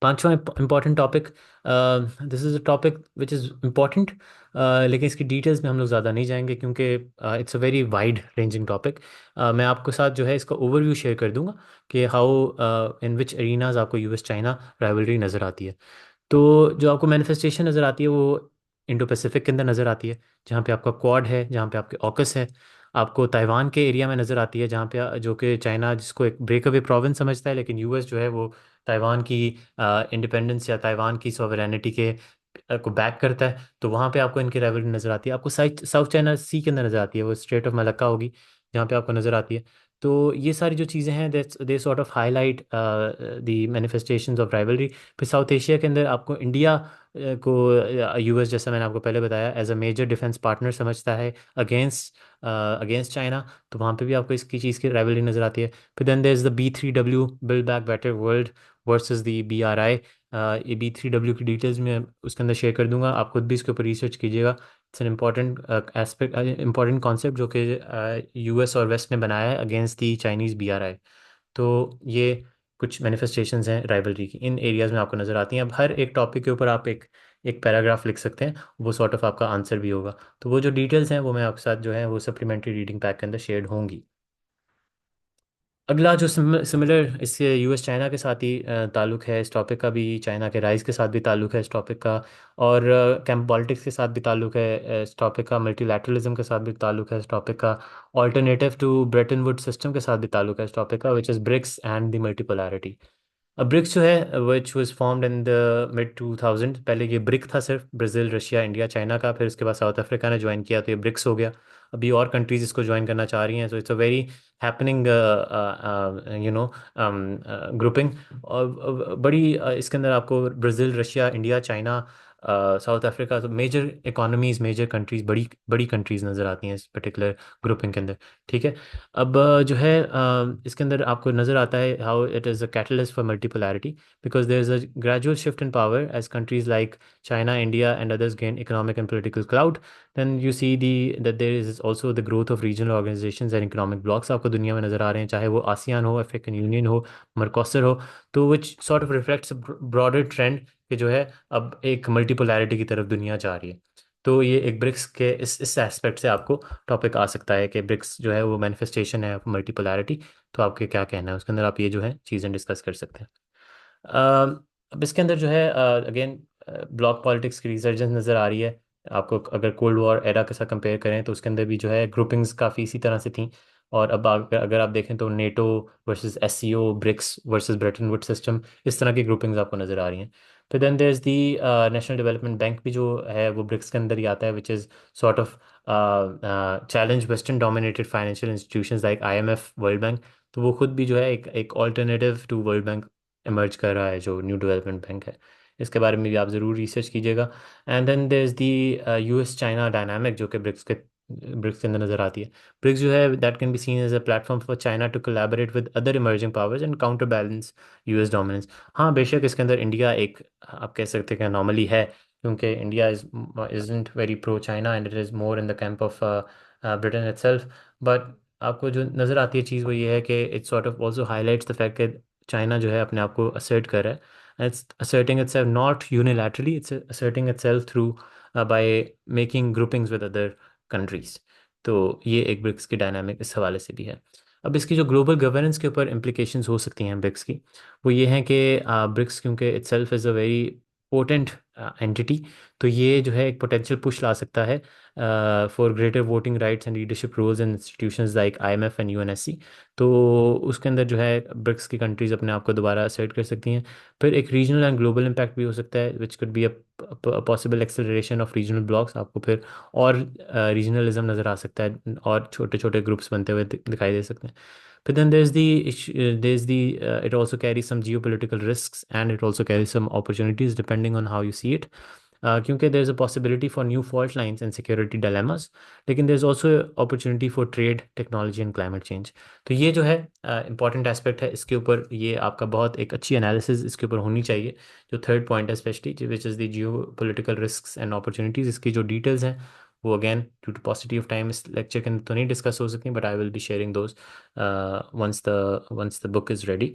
पांचवा important topic, this is a topic which is important, लेकिन इसकी डिटेल्स में हम लोग ज़्यादा नहीं जाएंगे क्योंकि it's a very wide ranging topic. मैं आपको साथ जो है इसका ओवरव्यू शेयर कर दूंगा कि हाउ इन विच एरिनाज आपको यूएस चाइना राइवलरी नज़र आती है। तो जो आपको मैनिफेस्टेशन नज़र आती है वो इंडो पैसिफिक के अंदर नज़र आती है, जहाँ पे आपका क्वाड है, जहाँ पे आपके ऑकस है। आपको ताइवान के एरिया में नज़र आती है, जहाँ पे जो कि चाइना जिसको एक ब्रेक अवे प्रोविंस समझता है, लेकिन यूएस जो है वो ताइवान की इंडिपेंडेंस या ताइवान की सॉवरेनिटी के को बैक करता है। तो वहाँ पे आपको इनकी राइवलरी नज़र आती है। आपको साउथ चाइना सी के अंदर नज़र आती है, वो स्ट्रेट ऑफ मलक्का होगी जहाँ पे आपको नज़र आती है। तो ये सारी जो चीज़ें हैं they sort of highlight the manifestations of rivalry. फिर साउथ एशिया के अंदर आपको इंडिया को यूएस, जैसा मैंने आपको पहले बताया, as a major defence partner समझता है अगेंस्ट अगेंस्ट चाइना। तो वहाँ पे भी आपको इसकी चीज़ की राइवलरी नज़र आती है। फिर then there is the B3W, build back better world versus the BRI। ये B3W की डिटेल्स मैं उसके अंदर शेयर कर दूंगा, आप खुद भी इसके ऊपर रिसर्च कीजिएगा। It's an important aspect, important concept जो कि यूएस और वेस्ट ने बनाया है अगेंस्ट दी चाइनीज़ BRI। तो ये कुछ मैनिफेस्टेशंस हैं राइवलरी की, इन एरियाज में आपको नज़र आती हैं। अब हर एक टॉपिक के ऊपर आप एक एक पैराग्राफ लिख सकते हैं, वो सॉर्ट ऑफ आपका आंसर भी होगा। तो वो जो डिटेल्स हैं वो मैं आपके साथ जो है वो सप्लीमेंट्री रीडिंग पैक के अंदर शेयर होंगी। अगला जो सिमिलर इससे यूएस चाइना के साथ ही ताल्लुक है, इस टॉपिक का भी चाइना के राइज के साथ भी ताल्लुक है इस टॉपिक का, और कैंप पॉलिटिक्स के साथ भी ताल्लुक है इस टॉपिक का, मल्टीलैटरलिज्म के साथ भी ताल्लुक है इस टॉपिक का, alternative to Bretton Wood system के साथ भी ताल्लुक है इस टॉपिक का, which is BRICS and the multipolarity. अब ब्रिक्स जो है which was formed in the mid 2000। पहले ये ब्रिक था सिर्फ, ब्राज़ील, रशिया, इंडिया, चाइना का। फिर उसके बाद साउथ अफ्रीका ने ज्वाइन किया तो ये ब्रिक्स हो गया। अभी और कंट्रीज इसको ज्वाइन करना चाह रही हैं। So it's a very happening you know grouping. और बड़ी इसके अंदर आपको Brazil, Russia, India, China, south Africa, तो मेजर इकोनॉमीज, मेजर कंट्रीज, बड़ी बड़ी कंट्रीज नज़र आती हैं इस पर्टिकुलर ग्रुपिंग के अंदर। ठीक है। अब जो है इसके अंदर आपको नज़र आता है how it is a catalyst for multipolarity, because there is a gradual shift in power as countries like China, India and others gain economic and political clout. Then you see the that there is also the growth of regional organisations and economic blocs आपको दुनिया में नज़र आ रहे हैं, चाहे वो ASEAN हो, African union हो, मरकोसर हो। तो which sort of reflects broader trend कि जो है अब एक मल्टीपोलैरिटी की तरफ दुनिया जा रही है। तो ये एक ब्रिक्स के इस एस्पेक्ट से आपको टॉपिक आ सकता है कि ब्रिक्स जो है वो मैनिफेस्टेशन है मल्टीपोलैरिटी। तो आपके क्या कहना है उसके अंदर, आप ये जो है चीज़ें डिस्कस कर सकते हैं। अब इसके अंदर जो है अगेन ब्लॉक पॉलिटिक्स की रिसर्जेंस नज़र आ रही है आपको। अगर कोल्ड वॉर एरा के साथ कंपेयर करें तो उसके अंदर भी जो है ग्रुपिंग्स काफ़ी इसी तरह से थी। और अब अगर आप देखें तो NATO versus SCO, BRICS versus Bretton Wood system, इस तरह की ग्रुपिंग्स आपको नज़र आ रही हैं। फिर then there is the national development bank भी जो है वो ब्रिक्स के अंदर ही आता है, which is sort of challenge western dominated financial institutions like IMF, World Bank. तो वो खुद भी जो है एक alternative to World Bank emerge कर रहा है, जो न्यू डेवलपमेंट बैंक है। इसके बारे में भी आप ज़रूर रिसर्च कीजिएगा। And then there is the US China dynamic, जो कि ब्रिक्स के अंदर नज़र आती है। ब्रिक्स जो है that can be seen as a platform for China to collaborate with other emerging powers and counter balance US dominance. हाँ, बेशक इसके अंदर इंडिया एक, आप कह सकते हैं कि अनॉमली है, क्योंकि India isn't very pro China and it is more in the camp of Britain itself. But आपको जो नज़र आती है चीज़ वो ये है कि it sort of also highlights the fact कि चाइना जो है अपने आप को असर्ट कर रहा है। It's asserting itself not unilaterally, it's asserting itself through by making groupings with other countries. तो ये एक ब्रिक्स की डायनामिक इस हवाले से भी है। अब इसकी जो ग्लोबल गवर्नेंस के ऊपर इम्प्लिकेशंस हो सकती हैं ब्रिक्स की, वो ये हैं कि ब्रिक्स क्योंकि itself is a very potent entity, तो ये जो है एक पोटेंशियल पुश ला सकता है for greater voting rights and leadership roles in institutions like IMF and UNSC। तो उसके अंदर जो है ब्रिक्स की कंट्रीज अपने आप को दोबारा असर्ट कर सकती हैं। फिर एक रीजनल एंड ग्लोबल इम्पैक्ट भी हो सकता है, which could be a possible acceleration of regional blocks. आपको फिर और रीजनलिज्म नज़र आ सकता है और छोटे छोटे ग्रुप्स बनते हुए दिखाई दे सकते हैं। But then it also carries some geopolitical risks and it also carries some opportunities depending on how you see it. क्योंकि there's a possibility for new fault lines and security dilemmas, लेकिन there's also opportunity for trade, technology and climate change। तो ये जो है important aspect है, इसके ऊपर ये आपका बहुत एक अच्छी analysis इसके ऊपर होनी चाहिए। जो थर्ड पॉइंट है specially, which is the geopolitical risks and opportunities, इसकी जो डिटेल्स हैं वो again due to paucity of time इस लेक्चर के अंदर तो नहीं डिस्कस हो सकती, but I will be sharing those once the book is ready.